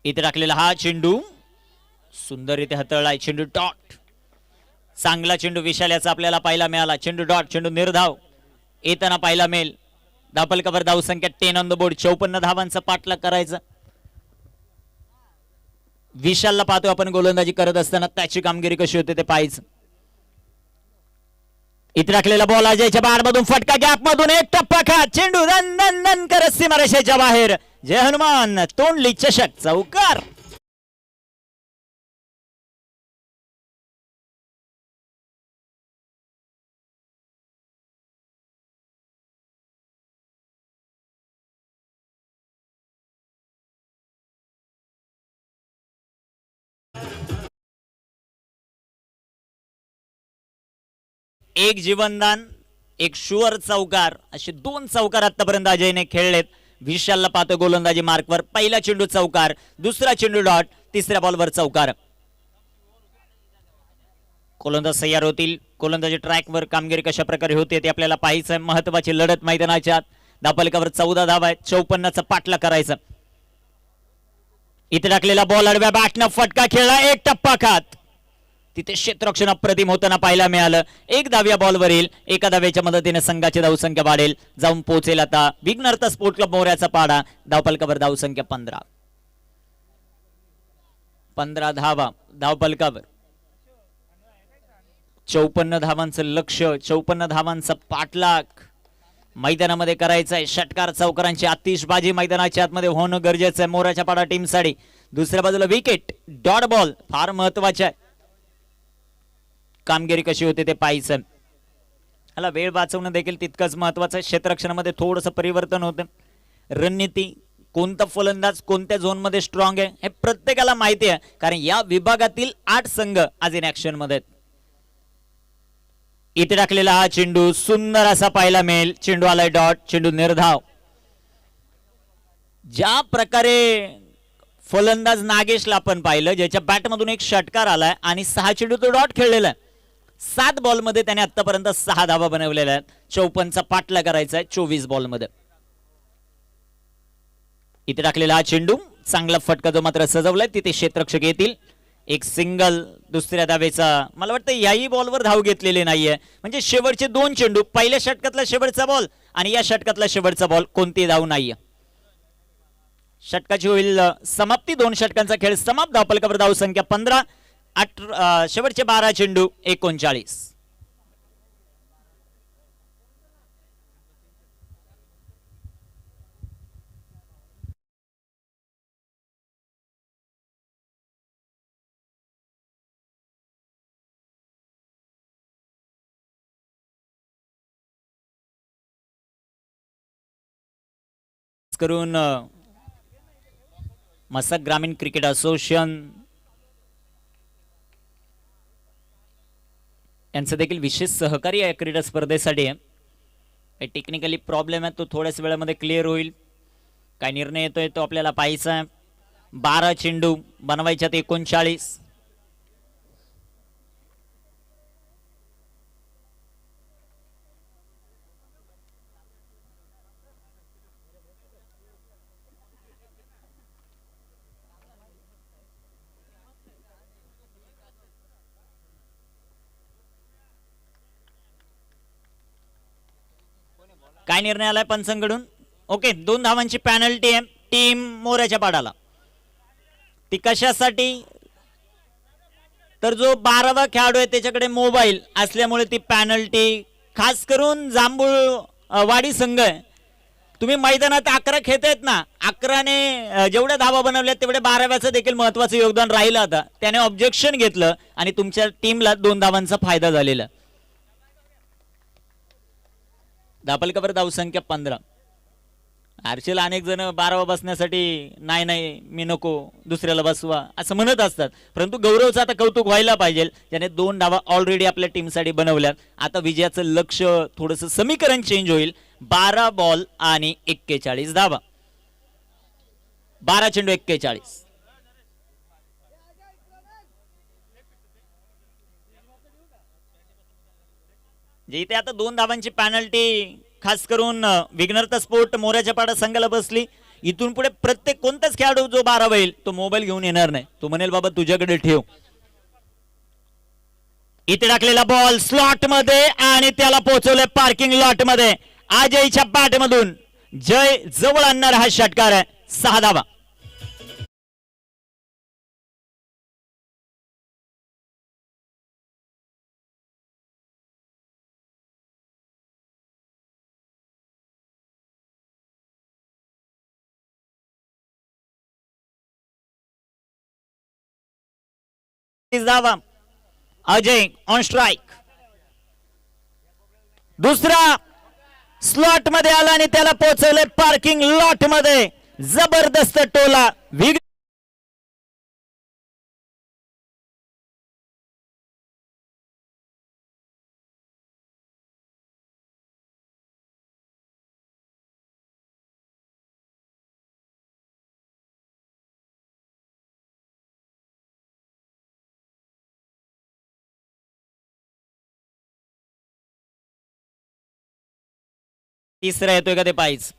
Speaker 3: इथे टाकलेला हा चेंडू सुंदर इथे हाताळलाय. चेंडू डॉट, चांगला चेंडू विशाल याचा आपल्याला पाहायला मिळाला. चेंडू डॉट, चेंडू निर्धाव येताना पाहायला मिळेल. धावफलकावर धावसंख्या 10 ऑन द बोर्ड, 54 धावांचा पाठलाग करायचा. विशालला पाहतो आपण गोलंदाजी करत असताना, त्याची कामगिरी कशी होते ते पाहायचं. इथे टाकलेला बॉल अजयच्या बारमधून फटका, गॅप मधून एक टप्पा खा, चेंडू रन रन रन करत सीमारेषेच्या बाहेर. जय हनुमान तोंडली चषक चौकार. एक जीवनदान, एक शुअर चौकार, असे 2 चौकार आतापर्यंत अजयने खेळलेत. विशालला पाहतो गोलंदाजी मार्कवर. पहिला चेंडू चौकार, दुसरा चेंडू डॉट, तिसऱ्या बॉलवर चौकार. गोलंदाज तयार होतील. गोलंदाजी ट्रॅकवर कामगिरी कशा प्रकारे होते ते आपल्याला पाहायचं. महत्वाची लढत मैदानाच्या आत. धावफलकावर 14 धावा आहेत, 54चा पाठला करायचा. इथे टाकलेला बॉल आडव्या बॅटनं फटका खेळला, एक टप्पा खात. तिथे क्षेत्ररक्षण अप्रतिम होताना पाहायला मिळालं. एक धाव्या बॉलवर येईल. एका धाव्याच्या मदतीने संघाची धावसंख्या वाढेल, जाऊन पोहोचेल आता विघ्नहर्ता स्पोर्ट क्लब मोऱ्याचा पाडा. धावफलकावर धावसंख्या 15 धावा धावफलकावर. 54 धावांचं लक्ष, 54 धावांचा पाठलाग मैदानामध्ये करायचा आहे. षटकार चौकारांची आतिषबाजी मैदानाच्या आतमध्ये होणं गरजेचं आहे मोऱ्याच्या पाडा टीमसाठी. दुसऱ्या बाजूला विकेट, डॉट बॉल फार महत्वाचा आहे. कामगिरी कशी होते ते पाहायचं. ह्याला वेळ वाचवणं देखील तितकंच महत्वाचं आहे. क्षेत्ररक्षणामध्ये थोडंसं परिवर्तन होतं. रणनीती, कोणता फलंदाज कोणत्या झोनमध्ये स्ट्रॉंग आहे हे प्रत्येकाला माहिती आहे, कारण या विभागातील 8 संघ आज इन ऍक्शन मध्ये आहेत. इथे टाकलेला हा चेंडू सुंदर असा पाहायला मिळेल. चेंडू आलाय डॉट, चेंडू निर्धाव. ज्या प्रकारे फलंदाज नागेशला आपण पाहिलं, ज्याच्या बॅटमधून एक षटकार आलाय आणि 6 चेंडू तो डॉट खेळलेला आहे. 7 बॉलमध्ये त्याने आतापर्यंत 6 धावा बनवलेल्या आहेत. 54चा पाठला करायचा आहे 24 बॉलमध्ये. इथे टाकलेला हा चेंडू चांगला फटका जो मात्र सजवलाय, तिथे क्षेत्ररक्षक येतील. एक सिंगल दुसऱ्या धावेचा, मला वाटतं याही बॉलवर धाव घेतलेली नाहीये. म्हणजे शेवटचे 2 चेंडू, पहिल्या षटकातला शेवटचा बॉल आणि या षटकातला शेवटचा बॉल, कोणती धाव नाहीये. षटकाची होईल समाप्ती. 2 षटकांचा खेळ समाप्त. धावफलकावर धाव संख्या 15. शेवटचे 12 चेंडू 39. करून मसक ग्रामीण क्रिकेट असोसिएशन यांचं देखील विशेष सहकार्य या क्रीडा स्पर्धेसाठी आहे. टेक्निकली प्रॉब्लेम आहे, तो थोड्याच वेळामध्ये क्लिअर होईल. काय निर्णय येतोय तो आपल्याला पाहायचा आहे. 12 चेंडू बनवायच्यात 39. काय निर्णय आलाय पंचांकडून? ओके, 2 धावांची पॅनल्टी आहे टीम मोऱ्याच्या पाडाला. ती कशासाठी? तर जो 12वा खेळाडू आहे त्याच्याकडे मोबाईल असल्यामुळे ती पॅनल्टी. खास करून जांभूळ वाडी संघ आहे, तुम्ही मैदानात 11 खेळतायत ना, 11ने जेवढ्या धावा बनवल्या तेवढे 12व्याचं देखील महत्वाचं योगदान राहिलं. आता त्याने ऑब्जेक्शन घेतलं आणि तुमच्या टीमला 2 धावांचा फायदा झालेला. धावफलकावर धाव संख्या 15. आरशील अनेक जण 12वा बसण्यासाठी नाही नाही मी नको, दुसऱ्याला बसवा असं म्हणत असतात, परंतु गौरवचं आता कौतुक व्हायला पाहिजे, त्याने 2 धावा ऑलरेडी आपल्या टीमसाठी बनवल्यात. आता विजयाचं लक्ष थोडंसं समीकरण चेंज होईल. 12 बॉल आणि 41 धावा. 12 चेंडू 41. जे इथे आता 2 धावांची पॅनल्टी खास करून विघ्नर्ता स्पोर्ट मोऱ्याच्या पाडा संघाला बसली. इथून पुढे प्रत्येक कोणताच खेळाडू जो 12 होईल तो मोबाईल घेऊन येणार नाही, तो म्हणेल बाबा तुझ्याकडे ठेव. इथे टाकलेला बॉल स्लॉट मध्ये आणि त्याला पोहोचवले पार्किंग लॉट मध्ये. अजयच्या बॅट मधून जय जवळ आणणार हा षटकार आहे. 6 धावा. धावा. Ajay on strike. दुसरा स्लॉट मध्ये आला आणि त्याला पोहोचवले पार्किंग लॉट मध्ये. जबरदस्त टोला. तिसरा येतोय का ते पाहिजे.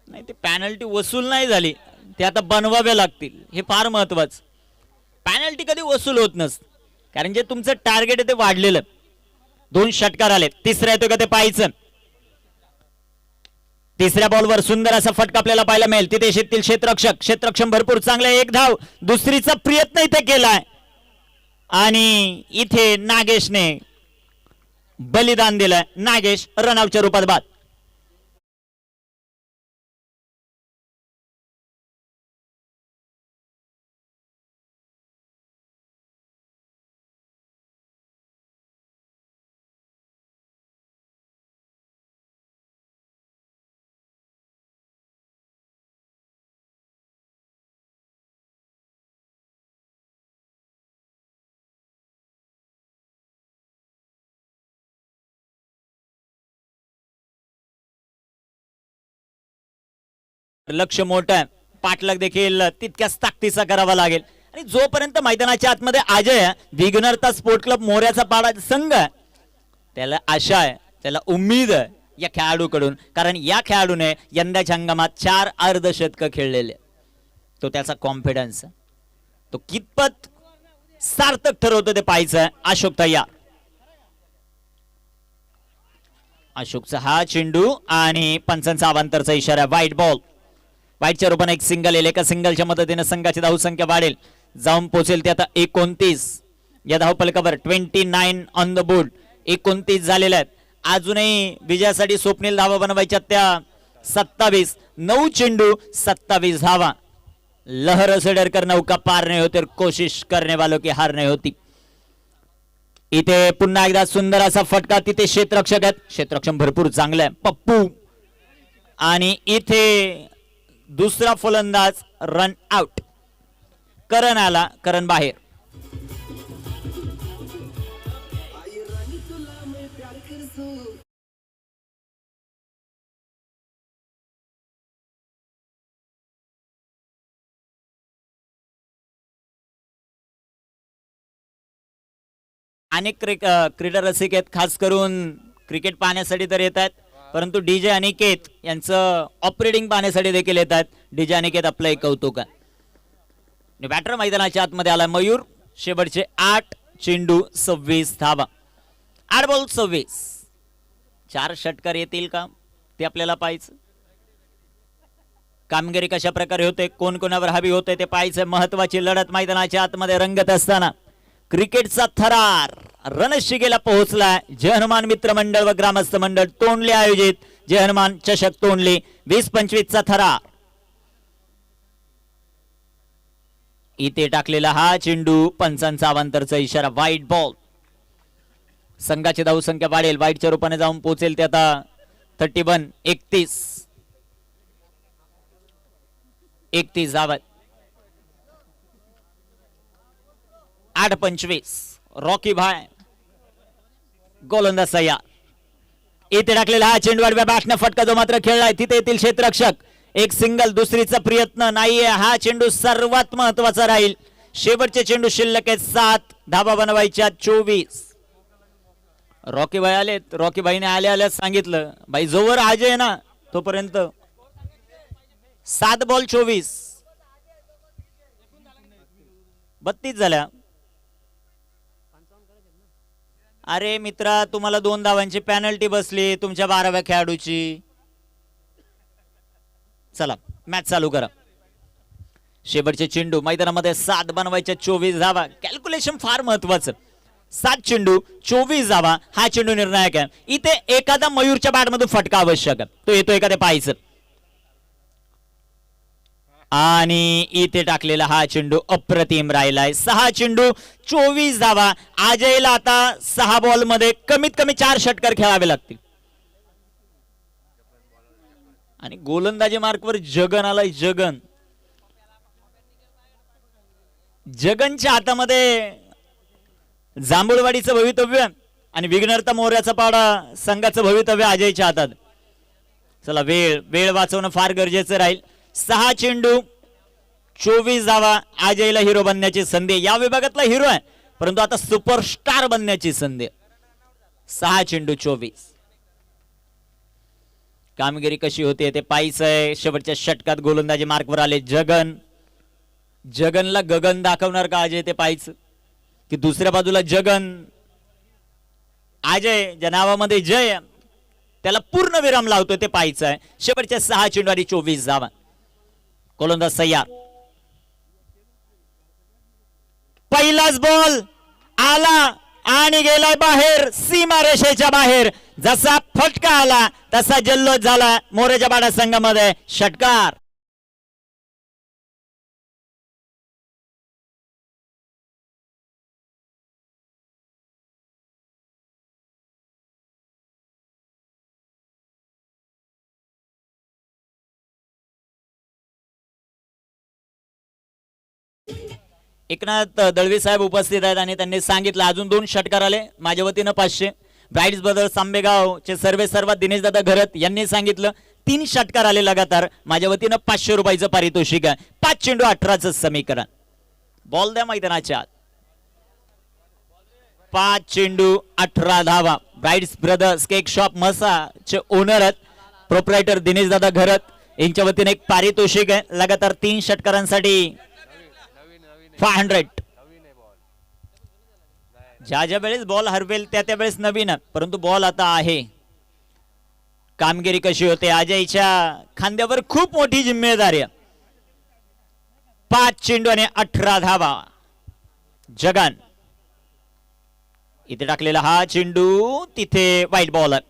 Speaker 3: नाही, ते पॅनल्टी वसूल नाही झाली, ते आता बनवाव्या लागतील, हे फार महत्वाचं. पॅनल्टी कधी वसूल होत नसते, कारण जे तुमचं टार्गेट आहे ते वाढलेलं. 2 षटकार आले. तिसरा येतोय का ते पाहायचं. तिसऱ्या बॉलवर सुंदर असा फटका आपल्याला पाहायला मिळेल. तिथे शेतील क्षेत्ररक्षक भरपूर चांगला. 1 धाव. दुसरीचा प्रयत्न इथे केलाय आणि इथे नागेशने बलिदान दिलंय. नागेश रनआउटच्या रूपात बाद. लक्ष मोठं आहे, पाठलाग देखील तितक्याच ताकदीचा करावा लागेल. आणि जोपर्यंत मैदानाच्या आतमध्ये अजय विघ्नहर्ता स्पोर्ट क्लब मोऱ्याचा पाडा संघ आहे, त्याला आशा आहे, त्याला उम्मीद आहे या खेळाडूकडून. कारण या खेळाडूने यंदाच्या हंगामात 4 अर्धशतक खेळलेले. तो त्याचा कॉन्फिडन्स तो कितपत सार्थक ठरवतो ते पाहायचं आहे. अशोक तयार. अशोकचा हा चेंडू आणि पंचांचा अवांतरचा इशारा. White ball. व्हाईटच्या रूपाने एक सिंगल येईल. एका सिंगलच्या मदतीने संघाची धावसंख्या वाढेल, जाऊन पोहोचेल ते आता 29. या धावफलकावर 29 ऑन द बोर्ड. 29 झालेल्या आहेत. अजूनही विजयासाठी स्वप्नील धावा बनवायच्या त्या 27. 9 चेंडू 27 धावा. लहर से डरकर नौका पार नहीं होती और कोशिश करने वालों की हार नहीं होती. इथे पुन्हा एकदा सुंदर असा फटका. तिथे क्षेत्ररक्षक आहेत, क्षेत्ररक्षण भरपूर चांगलं आहे पप्पू. आणि इथे दुसरा फलंदाज रन आउट. करण आला, करण बाहेर. अनेक क्रीडा रसिक आहेत, खास करून क्रिकेट पाहण्यासाठी तर येतात, परंतु डीजे अनिकेत यांचं ऑपरेटिंग पाहण्यासाठी देखील येतात. डीजे अनिकेत आपलं एक कौतुक आहे. बॅटर मैदानाच्या आतमध्ये आला मयूर. शेवटचे 8 चेंडू 26 धावा. 8 बॉल 26. 4 षटकार येतील का ते आपल्याला पाहायचं. कामगिरी कशा प्रकारे होते, कोण कोणावर हवी होते ते पाहायचं. महत्वाची लढत मैदानाच्या आतमध्ये रंगत असताना क्रिकेटचा थरार रणशिगेला पोहोचला. जय हनुमान मित्र मंडळ व ग्रामस्थ मंडळ तोंडले आयोजित जय हनुमान चषक तोंडले 20-25 चा थरार. इथे टाकलेला हा चेंडू पंचांचा अवांतरचा इशारा. White ball. संघाची धावसंख्या वाढेल, व्हाईटच्या रूपाने जाऊन पोहोचेल ते आता 31. 31 धावा. 8-25. रॉकी भाई गोलंदाज तयार. इथे टाकलेला हा चेंडू आडव्या बॅटने फटका जो मात्र खेळलाय. तिथे येतील क्षेत्ररक्षक. एक सिंगल, दुसरीचा प्रयत्न नाहीये. हा चेंडू सर्वात महत्वाचा राहील. शेवटचे चेंडू शिल्लक आहेत 7 धावा बनवायच्या 24. रॉकी भाई आलेत. रॉकी भाईने आल्या सांगितलं, भाई जोवर अजय आहे ना तोपर्यंत 7 बॉल 24. 32 झाल्या. अरे मित्रा, तुम्हाला 2 धावांची पॅनल्टी बसली तुमच्या 12व्या खेळाडूची. चला मॅच चालू करा. शेवटचे चेंडू मैदानामध्ये 7 बनवायच्या 24 धावा. कॅल्क्युलेशन फार महत्वाचं. 7 चेंडू 24 धावा हा चेंडू निर्णायक आहे. इथे एखादा मयूरच्या बॅटमधून फटका आवश्यक आहे. तो येतो एखाद्या पाहायचं. आणि इथे टाकलेला हा चेंडू अप्रतिम राहिलाय. 6 चेंडू 24 धावा. अजयला आता 6 बॉल मध्ये कमीत कमी 4 षटकार खेळावे लागतील. आणि गोलंदाजी मार्कवर जगन आलाय. जगनच्या हातामध्ये जांभूळवाडीचं भवितव्य आणि विघ्नहर्ता मोऱ्याचा पाडा संघाचं भवितव्य अजयच्या हातात. चला वेळ वाचवणं फार गरजेचं राहील. 6 चेंडू 24 धावा. अजयला हिरो बनण्याची संधी. या विभागातला हिरो आहे, परंतु आता सुपरस्टार बनण्याची संधी. 6 चेंडू 24. कामगिरी कशी होते ते पाहायचंय. शेवटच्या षटकात गोलंदाजी मार्कवर आले जगनला गगन दाखवणार का अजय ते पाहायचं, की दुसऱ्या बाजूला जगन अजय ज्या नावामध्ये जय त्याला पूर्ण विराम लावतोय ते पाहायचं आहे. शेवटच्या 6 चेंडू आणि 24 धावा. गोलंदाज तयार. पहिलाच बॉल आला आणि गेलाय बाहेर, सीमारेषेच्या बाहेर. जसा फटका आला तसा जल्लोष झाला मोरेच्या बाडा संघामध्ये. षटकार. एकनाथ दळवी साहेब उपस्थित आहेत आणि त्यांनी सांगितलं अजून 2 षटकार आले. माझ्या वतीनं 500. ब्राईट्स ब्रदर्स आंबेगावचे सर्वे सर्वात दिनेश दादा घरत यांनी सांगितलं 3 षटकार आले लगातार. माझ्या वतीनं 500 रुपयाचं पारितोषिक आहे. 5 चेंडू 18चं समीकरण. बॉल द्या मैदानाच्या आत. 5 चेंडू 18 धावा. ब्राईट्स ब्रदर्स केक शॉप मसाचे ओनर आहेत प्रोप्रायटर दिनेश दादा घरत यांच्या वतीने एक पारितोषिक आहे लगातार 3 षटकारांसाठी 500. ज्या ज्या वेळेस बॉल हरवेल त्या त्या वेळेस नवीन आहे, परंतु बॉल आता आहे. कामगिरी कशी होते अजयच्या खांद्यावर खूप मोठी जिम्मेदारी आहे. 5 चेंडू आणि 18 धावा. जगन इथे टाकलेला हा चेंडू तिथे वाईट बॉल आहे.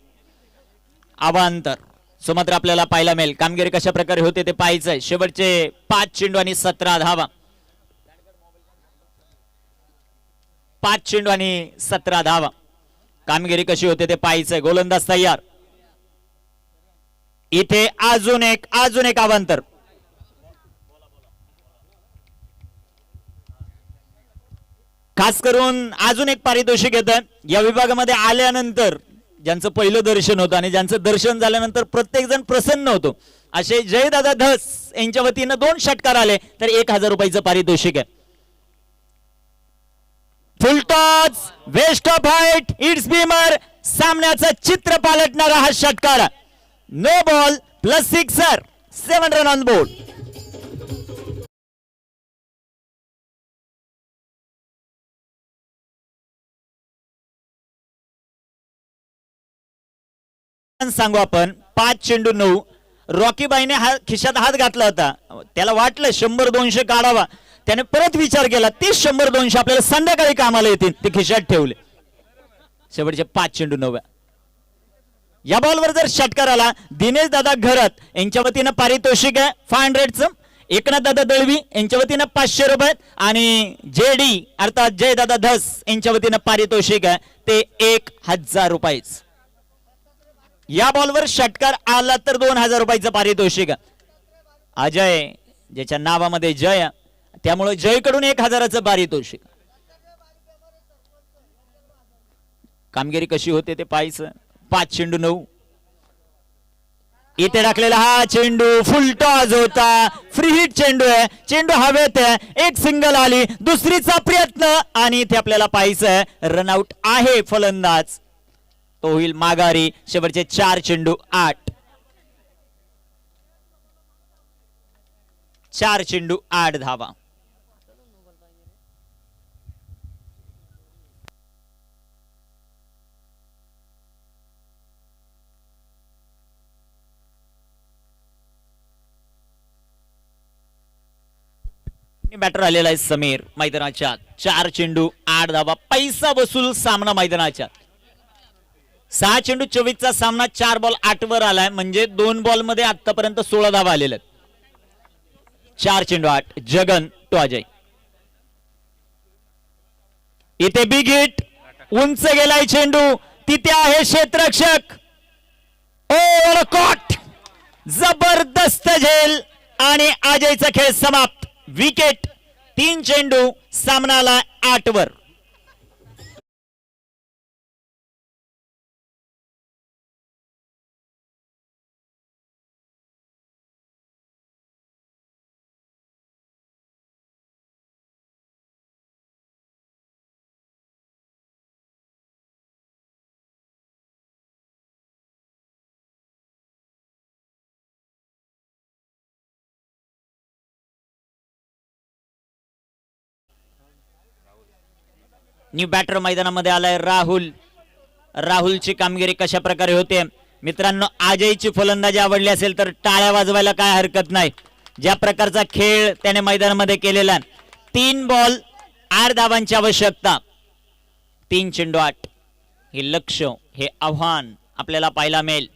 Speaker 3: अवांतर सुमात्र आपल्याला पाहायला मिळेल. कामगिरी कशा प्रकारे होते ते पाहायचंय. शेवटचे 5 चेंडू आणि 17 धावा. 5 चेंडू आणि 17 धावा. कामगिरी कशी होते ते पाहायचंय. गोलंदाज तयार. इथे अजून एक अवांतर. खास करून अजून एक पारितोषिक येतं या विभागामध्ये आल्यानंतर ज्यांचं पहिलं दर्शन होतं आणि ज्यांचं दर्शन झाल्यानंतर प्रत्येक जण प्रसन्न होतो असे जयदादा धस यांच्या वतीनं 2 षटकार आले तर 1000 रुपयाचं पारितोषिक आहे. Full toss waist of height it's beamer. सामन्याचं चित्र पालटणारा हा षटकार. No ball plus sixer. 7 run on board. सांगू आपण 5 चेंडू 9. रॉकीबाईने खिशात हात घातला होता. त्याला वाटलं 100-200 काढावा. त्याने परत विचार केला 30-100-200 आपल्याला संध्याकाळी कामाला येतील ते खिशात ठेवले. शेवटचे 5 चेंडू 9. या बॉलवर जर षटकार आला दिनेश दादा घरत यांच्या वतीनं पारितोषिक आहे 500चं. एकनाथ दादा दळवी यांच्या वतीनं 500 रुपये आणि जेडी अर्थात जयदादा धस यांच्या वतीनं पारितोषिक आहे ते 1000 रुपये. या बॉलवर षटकार आला तर 2000 रुपयाचं पारितोषिक. अजय ज्याच्या नावामध्ये जय त्यामुळे जयकडून 1000चं पारितोषिक. कामगिरी कशी होते ते पाहायचं. 5 चेंडू 9. इथे टाकलेला हा चेंडू फुल टॉस होता. फ्री हिट चेंडू आहे. चेंडू हवेत आहे. एक सिंगल आली. दुसरीचा प्रयत्न आणि इथे आपल्याला पाहायचंय रनआउट आहे फलंदाज. तो होईल माघारी. शेवटचे 4 चेंडू 8. 4 चेंडू 8 धावा. बॅटर आलेला आहे समीर मैदानाच्या. 4 चेंडू 8 धावा. पैसा वसूल सामना मैदानाच्या. 6 चेंडू 24चा सामना. 4 बॉल 8 वर आलाय म्हणजे 2 बॉल मध्ये आतापर्यंत 16 धावा आलेल्या आहेत. 4 चेंडू 8. जगन तो अजय. इथे बिग हिट. उंच गेलाय चेंडू. तिथे आहे क्षेत्ररक्षक. ओ कॉट. जबरदस्त झेल आणि अजयचा खेळ समाप्त. विकेट. 3 चेंडू सामनाला 8 वर. न्यू बॅटर मैदानामध्ये आलाय राहुल. राहुलची कामगिरी कशा प्रकारे होते मित्रांनो. अजयची फलंदाजी आवडली असेल तर टाळ्या वाजवायला काय हरकत नाही. ज्या प्रकारचा खेळ त्याने मैदानामध्ये केलेला. 3 बॉल 8 धावांची आवश्यकता. 3 चेंडू 8. हे लक्ष्य हे आव्हान आपल्याला पाहायला मिळेल.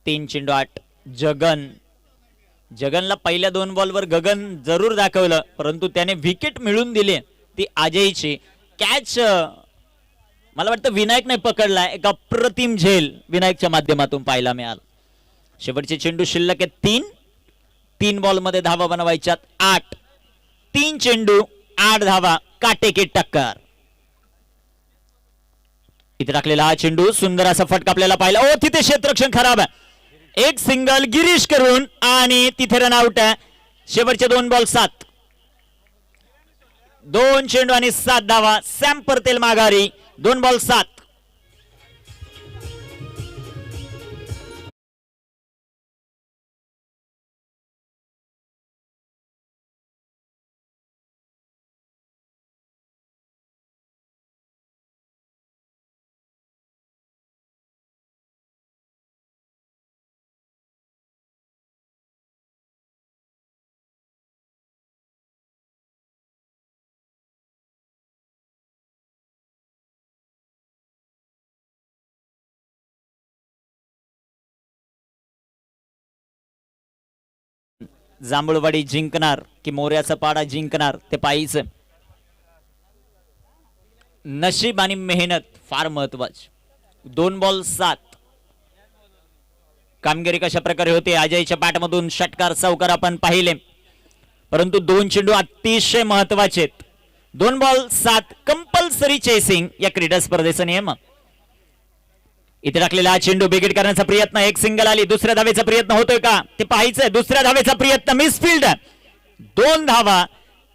Speaker 3: 3 चेंडू 8. जगनला पहिल्या 2 बॉलवर गगन जरूर दाखवलं परंतु त्याने विकेट मिळवून दिली ती अजयची. कॅच मला वाटतं विनायकने पकडलाय. एक अप्रतिम झेल विनायकच्या माध्यमातून पाहायला मिळाला. शेवटचे चेंडू शिल्लक आहेत 3 बॉल मध्ये धावा बनवायच्यात 8. 3 चेंडू 8 धावा. काटेकी टक्कर. इथे टाकलेला हा चेंडू सुंदर असा फटका आपल्याला पाहिला. ओ तिथे क्षेत्ररक्षण खराब आहे. एक सिंगल गिरीश करून आणि तिथे रन आउट आहे. शेवटचे 2 बॉल 7. 2 चेंडू आणि 7 धावा. सॅम परतेल माघारी. 2 बॉल 7. जांभूळवाडी जिंकणार की मोऱ्याचा पाडा जिंकणार ते पाहिजे. नशीब आणि मेहनत फार महत्वाची. 2 बॉल 7. कामगिरी कशा प्रकारे होते. अजयच्या बॅटमधून षटकार चौकार आपण पाहिले, परंतु 2 चेंडू अतिशय महत्वाचे आहेत. 2 बॉल 7 कंपल्सरी चेसिंग या क्रीडा स्पर्धेचा नियम. इथे टाकलेला हा चेंडू बिगिट करण्याचा प्रयत्न. एक सिंगल आली. दुसऱ्या धावेचा प्रयत्न होतोय का ते पाहायचंय. दुसऱ्या धावेचा प्रयत्न मिसफिल्ड. 2 धावा.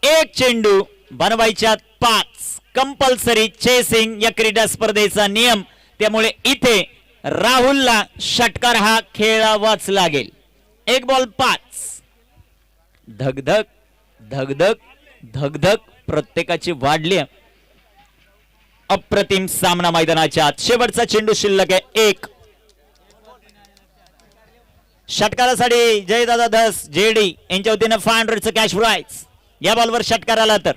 Speaker 3: एक चेंडू बनवायच्या 5. कंपल्सरी चेसिंग या क्रीडा स्पर्धेचा नियम. त्यामुळे इथे राहुलला षटकार हा खेळावाच लागेल. 1 बॉल 5. धगधग धगधग धगधग प्रत्येकाची वाढली. अप्रतिम सामना मैदानाच्या आत. शेवटचा चेंडू शिल्लक आहे 1. षटकारासाठी जयदादा धस जेडी यांच्या वतीनं 500चं कॅश प्राइज. या बॉलवर षटकार आला तर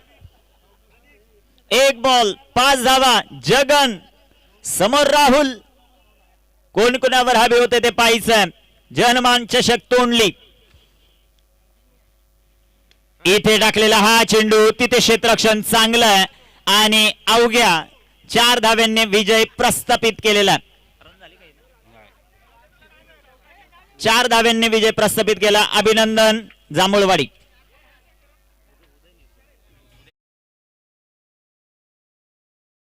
Speaker 3: 1 बॉल 5 धावा. जगन समोर राहुल. कोण कोणावर हवे होते ते पाहायचं. जनमान चषक तोंडली. इथे टाकलेला हा चेंडू तिथे क्षेत्ररक्षण चांगलं आहे आणि अवघ्या 4 धाव्यांनी विजय प्रस्थापित केलेला. 4 धाव्यांनी विजय प्रस्थापित केला. अभिनंदन जांभूळवाडी.